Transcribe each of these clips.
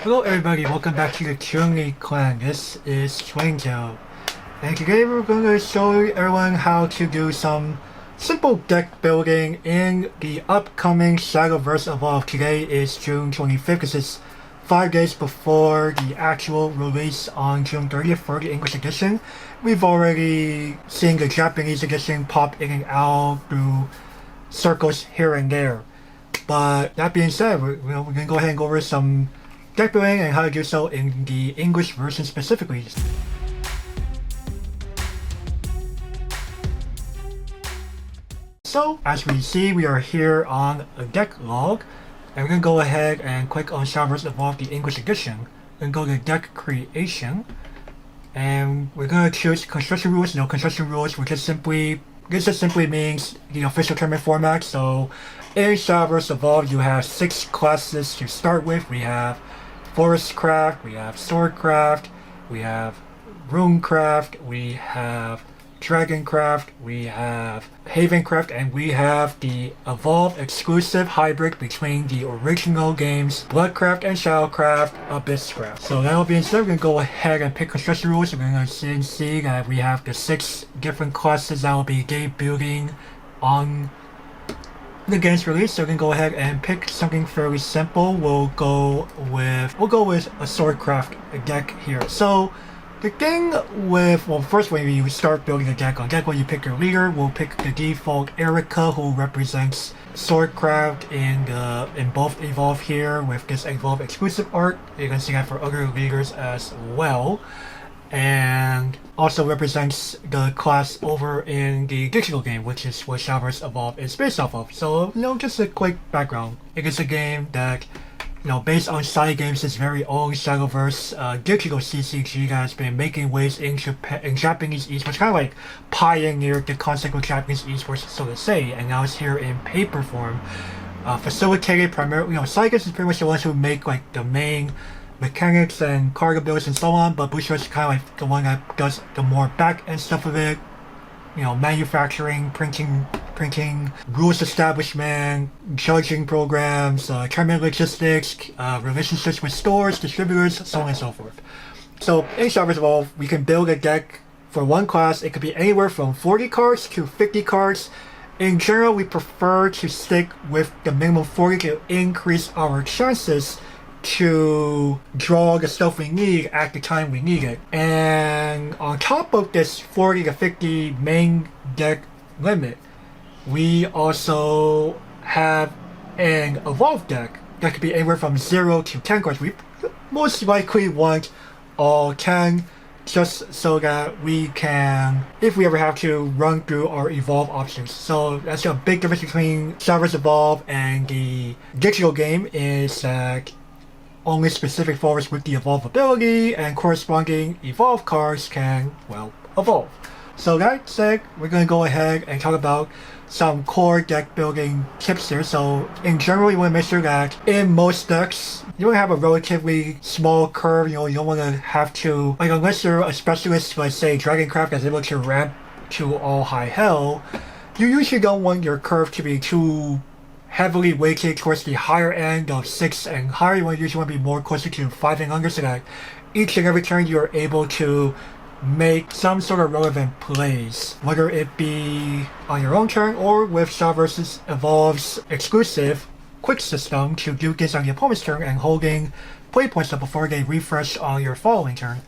Hello everybody, welcome back to the Chungli clan. This is Twintail. And today we're going to show everyone how to do some simple deck building in the upcoming Shadowverse Evolve. Today is June 25th because it's 5 days before the actual release on June 30th for the English edition. We've already seen the Japanese edition pop in and out through circles here and there. But that being said, we're going to go ahead and go over some deck building and how to do so in the English version specifically. So, as we see, we are here on a deck log, and we're going to go ahead and click on Shadowverse Evolve the English edition, and go to deck creation, and we're going to choose construction rules. Construction rules, which is simply, this just simply means the official tournament format. So, in Shadowverse Evolve, you have 6 classes to start with. We have Forestcraft, we have Swordcraft, we have Runecraft, we have Dragoncraft, we have Havencraft, and we have the Evolve exclusive hybrid between the original games Bloodcraft and Shadowcraft, Abysscraft. So that will be instead, we're going to go ahead and pick construction rules. We're going to see that we have the 6 different classes that will be debuting on the game's release. So we can go ahead and pick something fairly simple. We'll go with a Swordcraft deck here. So the thing with, well, first when you start building a deck, on deck when you pick your leader, we'll pick the default Erica, who represents Swordcraft in both Evolve here with this Evolve exclusive art. You can see that for other leaders as well, and also represents the class over in the digital game, which is what Shadowverse Evolve is based off of. So, just a quick background. It is a game that, based on Cygames' very own Shadowverse digital CCG that has been making waves in Japanese esports, kind of like pioneered the concept of Japanese esports, so to say, and now it's here in paper form, facilitated primarily, Cygames is pretty much the ones who make like the main mechanics and cargo builds and so on, but Bushiroad is kind of like the one that does the more back-end stuff of it, manufacturing, printing, rules establishment, judging programs, tournament logistics, relationships with stores, distributors, so on and so forth. So in Shadowverse Evolve, we can build a deck for one class. It could be anywhere from 40 cards to 50 cards. In general, we prefer to stick with the minimum 40 to increase our chances to draw the stuff we need at the time we need it. And on top of this 40 to 50 main deck limit, we also have an Evolve deck that could be anywhere from 0 to 10 cards. We most likely want all 10, just so that we can, if we ever have to, run through our Evolve options. So that's a big difference between Shadowverse Evolve and the digital game, is that only specific followers with the Evolve ability and corresponding Evolve cards can, evolve. So that said, we're going to go ahead and talk about some core deck building tips here. So in general, you want to make sure that in most decks, you want to have a relatively small curve. You don't want to have to, unless you're a specialist, like say Dragoncraft that's able to ramp to all high hell, you usually don't want your curve to be too heavily weighted towards the higher end of 6 and higher. You usually want to be more closer to 5 and under, so that each and every turn you're able to make some sort of relevant plays, whether it be on your own turn or with Shadowverse Evolve's exclusive quick system to do things on the opponent's turn and holding play points up before they refresh on your following turn.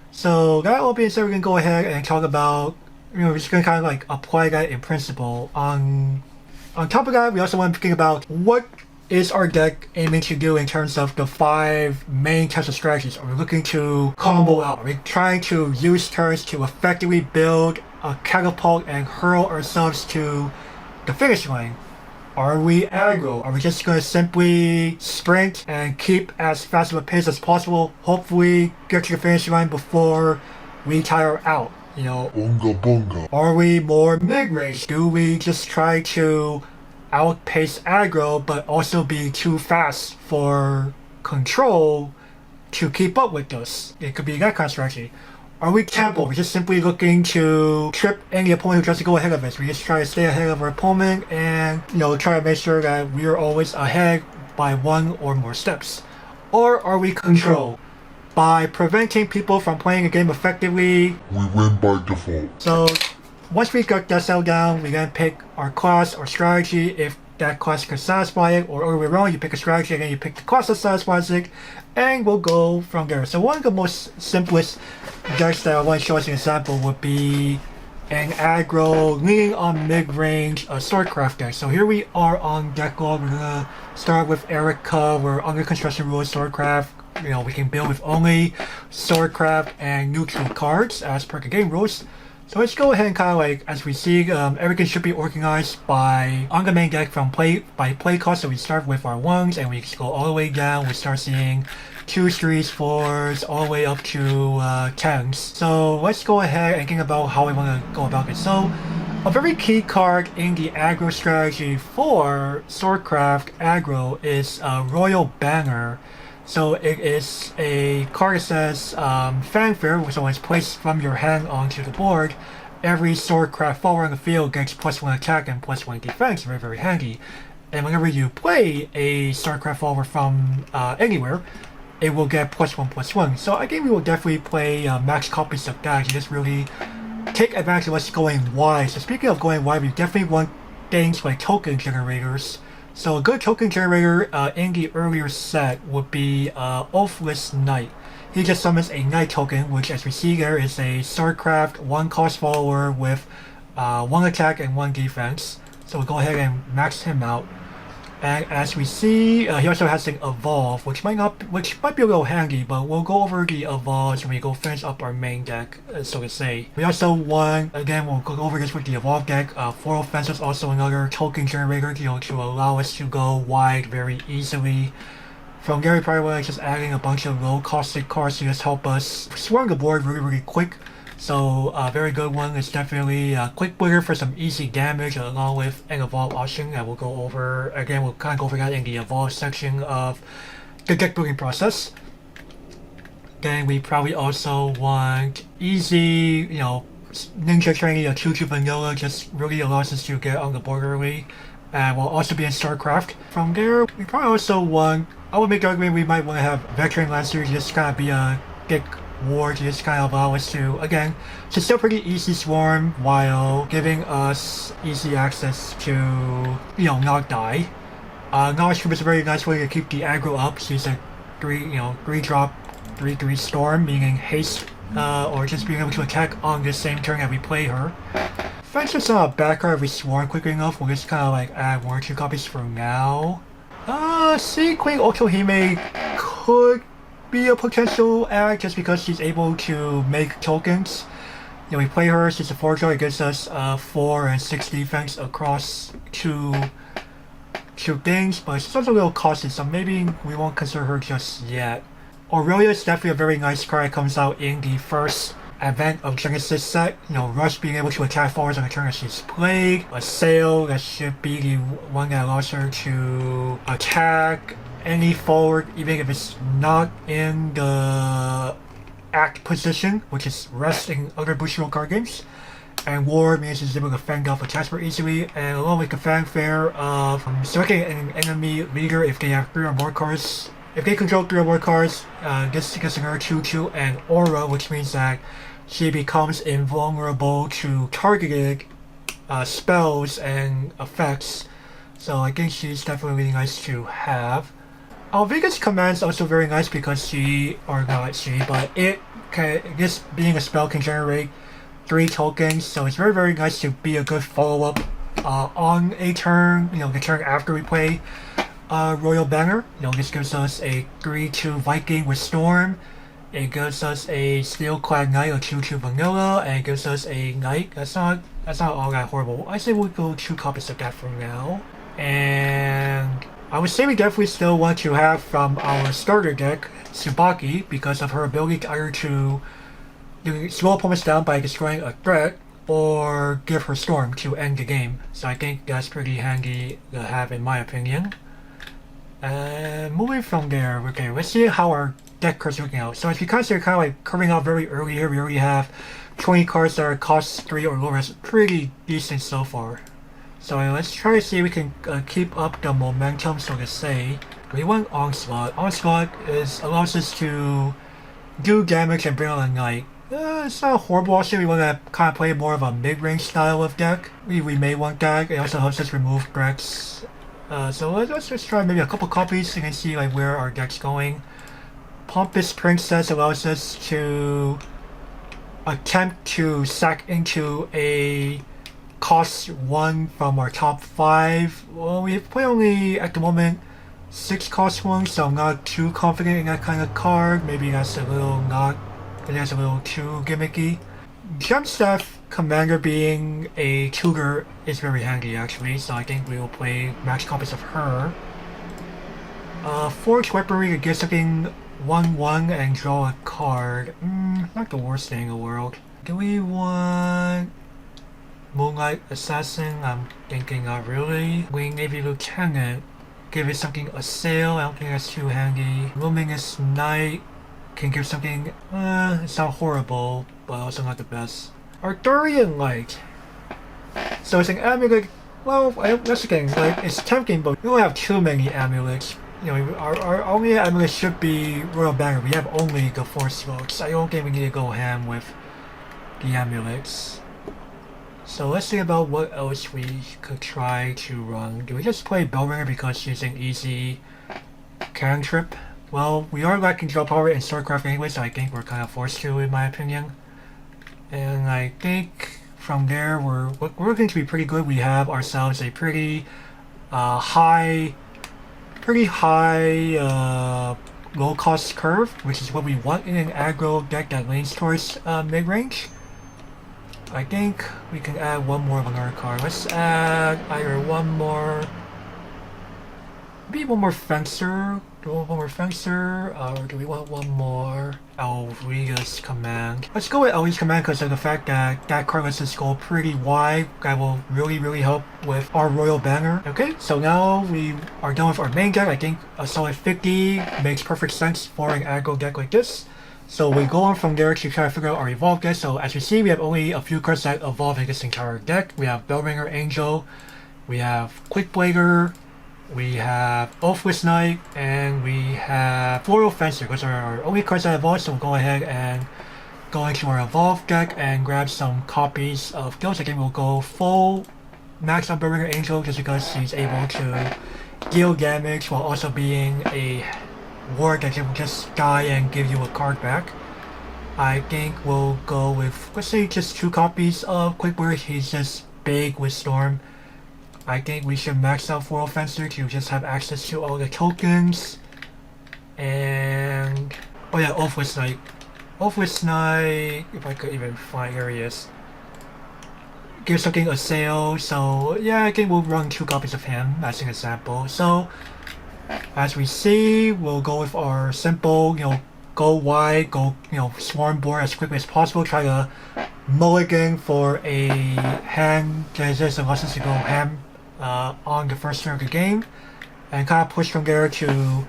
So that will be said, we're going to go ahead and talk about, we're just going to kind of like apply that in principle. On top of that, we also want to think about what is our deck aiming to do in terms of the 5 main types of strategies. Are we looking to combo out? Are we trying to use turns to effectively build a catapult and hurl ourselves to the finish line? Are we aggro? Are we just going to simply sprint and keep as fast of a pace as possible, hopefully get to the finish line before we tire out? Bunga bunga. Are we more mid-range? Do we just try to outpace aggro but also be too fast for control to keep up with us? It could be that kind of strategy. Are we tempo? We're just simply looking to trip any opponent who tries to go ahead of us. We just try to stay ahead of our opponent and try to make sure that we are always ahead by 1 or more steps. Or are we control? By preventing people from playing a game effectively, We win by default. so once we got that settled down, we then pick our class or strategy if that class can satisfy it, or other way around, you pick a strategy and then you pick the class that satisfies it, and we'll go from there. So one of the most simplest decks that I want to show as an example would be an aggro leaning on mid-range swordcraft deck. So here we are on deck log. We're gonna start with Erica. We're under construction rules swordcraft. You know, we can build with only swordcraft and neutral cards as per the game rules. So let's go ahead and kind of like, as we see, everything should be organized by on the main deck from play cost. So we start with our 1s and we just go all the way down. We start seeing 2s, 3s, 4s, all the way up to 10s. So let's go ahead and think about how we want to go about it. So a very key card in the aggro strategy for swordcraft aggro is Royal Banner. So it is a card that says fanfare, so when it's placed from your hand onto the board, every swordcraft follower on the field gets +1 attack and +1 defense. Very, very handy. And whenever you play a swordcraft follower from anywhere, it will get +1/+1. So I think we will definitely play max copies of that to just really take advantage of what's going wide. So speaking of going wide, we definitely want things like token generators. So a good token generator in the earlier set would be Oathless Knight. He just summons a Knight token, which as we see there is a swordcraft 1 cost follower with 1 attack and 1 defense. So we'll go ahead and max him out. And as we see, he also has an Evolve, which might be a little handy, but we'll go over the Evolves when we go finish up our main deck, so to say. We also want, again, we'll go over this with the Evolve deck. Foil Fence is also another token generator, to allow us to go wide very easily. From there, we probably want to just adding a bunch of low-costed cards to just help us swarm the board really, really quick. So a very good one is definitely Quick Blitter for some easy damage along with an Evolve option that we'll go over. Again, we'll kind of go over that in the Evolve section of the deck building process. Then we probably also want easy, Ninja Training, a 2/2 vanilla just really allows us to get on the board early. And we'll also be in StarCraft. From there, we probably also want, I would make the argument we might want to have Veteran Lancer just kind of be a thick war to just kind of allow us to, again, to still pretty easy swarm while giving us easy access to, not die. Knowledge Troop is a very nice way to keep the aggro up. She's a 3-drop, 3/3 storm, meaning haste, or just being able to attack on the same turn that we play her. Fence is not a bad card if we swarm quickly enough. We'll just kind of like add 1 or 2 copies for now. Sea Queen Otohime could be a potential add just because she's able to make tokens. We play her, she's a 4-drop, it gives us 4 and 6 defense across two things, but she's also a little costly, so maybe we won't consider her just yet. Aurelia is definitely a very nice card that comes out in the first advent of Genesis set. Rush being able to attack forwards on the turn that she's played. A Sail, that should be the one that allows her to attack any forward, even if it's not in the act position, which is rest in other Bushiroad card games. And Ward means she's able to fend off attacks more easily, and along with the fanfare of selecting an enemy leader if they have 3 or more cards. If they control 3 or more cards, this gives her 2/2 and Aura, which means that she becomes invulnerable to targeted spells and effects. So I think she's definitely really nice to have. Alviga's command is also very nice because this being a spell can generate 3 tokens, so it's very, very nice to be a good follow-up on a turn, the turn after we play Royal Banner. This gives us a 3/2 Viking with Storm. It gives us a Steel-clad Knight, a 2/2 vanilla, and it gives us a Knight. That's not all that horrible. I say we'll go 2 copies of that for now. And I would say we definitely still want to have from our starter deck Tsubaki because of her ability to either to slow opponents down by destroying a threat or give her Storm to end the game. So I think that's pretty handy to have in my opinion. And moving from there, okay, let's see how our deck cards are looking out. So as we kind of like curving out very early here, we already have 20 cards that are cost 3 or lower. That's pretty decent so far. So let's try to see if we can keep up the momentum, so to say. We want Onslaught. Onslaught allows us to do damage and bring on a knight. It's not horrible option. We want to kind of play more of a mid-range style of deck. We may want that. It also helps us remove threats. So let's just try maybe a couple copies so you can see like where our deck's going. Pompous Princess allows us to attempt to sack into a cost 1 from our top 5. Well, we play only at the moment 6 cost 1, so I'm not too confident in that kind of card. Maybe that's a little too gimmicky. Gemstaff Commander being a tutor is very handy actually, so I think we will play max copies of her. Forge Weaponry to get something 1/1 and draw a card. Not the worst thing in the world. Do we want Moonlight Assassin? I'm thinking not really. Wing Navy Lieutenant. Give it something Assail. I don't think that's too handy. Luminous Knight can give something, it's not horrible, but also not the best. Arthurian Light. So it's an amulet. Well, that's the thing. Like, it's tempting, but we don't have too many amulets. You know, our only amulet should be Royal Banner. We have only the Force Votes. I don't think we need to go ham with the amulets. So let's think about what else we could try to run. Do we just play Bellringer because she's an easy cantrip? Well, we are lacking draw power in Swordcraft anyway, so I think we're kind of forced to, in my opinion. And I think from there we're going to be pretty good. We have ourselves a pretty high low cost curve, which is what we want in an aggro deck that leans towards mid-range. I think we can add one more of another card. Let's add either maybe one more Fencer. Do we want one more Fencer, or do we want one more Elriga's Command? Let's go with Elriga's Command because of the fact that that card lets us go pretty wide. That will really help with our Royal Banner. Okay, so now we are done with our main deck. I think a solid 50 makes perfect sense for an aggro deck like this. So we go on from there to try to figure out our evolve deck. So as you see, we have only a few cards that evolve in this entire deck. We have Bellringer Angel, we have Quickblader, we have Oathwist Knight, and we have Floral Fencer. Those are our only cards that evolve, so we'll go ahead and go into our evolve deck and grab some copies of those. Again, we'll go full max on Bellringer Angel just because she's able to deal damage while also being a ward that can just die and give you a card back. I think we'll go with, let's say, just 2 copies of Quickblader. He's just big with Storm. I think we should max out Floral Fencer to just have access to all the tokens. And oh yeah, Oathwist Knight. Oathwist Knight, if I could even find, here he is. Give something Assail, so yeah, I think we'll run 2 copies of him as an example. So as we see, we'll go with our simple, go wide, go, swarm board as quickly as possible. Try to mulligan for a hand that just allows us to go ham on the first turn of the game, and kind of push from there to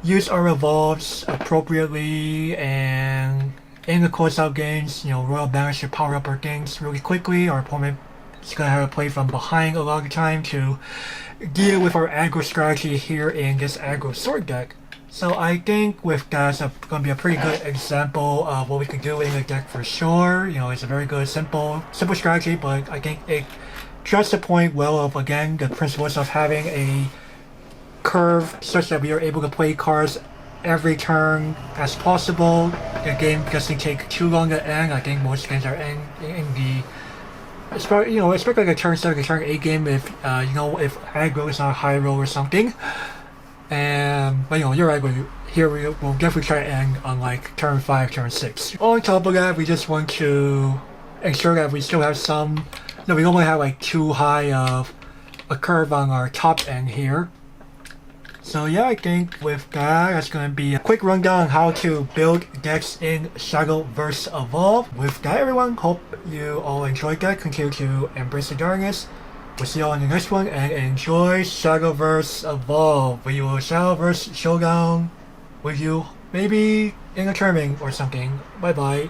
use our evolves appropriately. And in the closeout games, Royal Banner should power up our things really quickly. Our opponent is going to have to play from behind a lot of the time to deal with our aggro strategy here in this aggro sword deck. So I think with that, it's going to be a pretty good example of what we can do in the deck for sure. It's a very good, simple strategy, but I think it tries to point well of, again, the principles of having a curve such that we are able to play cards every turn as possible. The game doesn't take too long to end. I think most games are in the especially like a turn 7, a turn 8 game if if aggro is not high roll or something. But you're right, here we'll definitely try to end on like turn 5, turn 6. On top of that, we just want to ensure that we still have some, we don't want to have like too high of a curve on our top end here. So yeah, I think with that, that's going to be a quick rundown on how to build decks in Shadowverse Evolve. With that, everyone, hope you all enjoyed that. Continue to embrace the darkness. We'll see you all in the next one, and enjoy Shadowverse Evolve. We will Shadowverse Showdown with you, maybe in a tournament or something. Bye bye.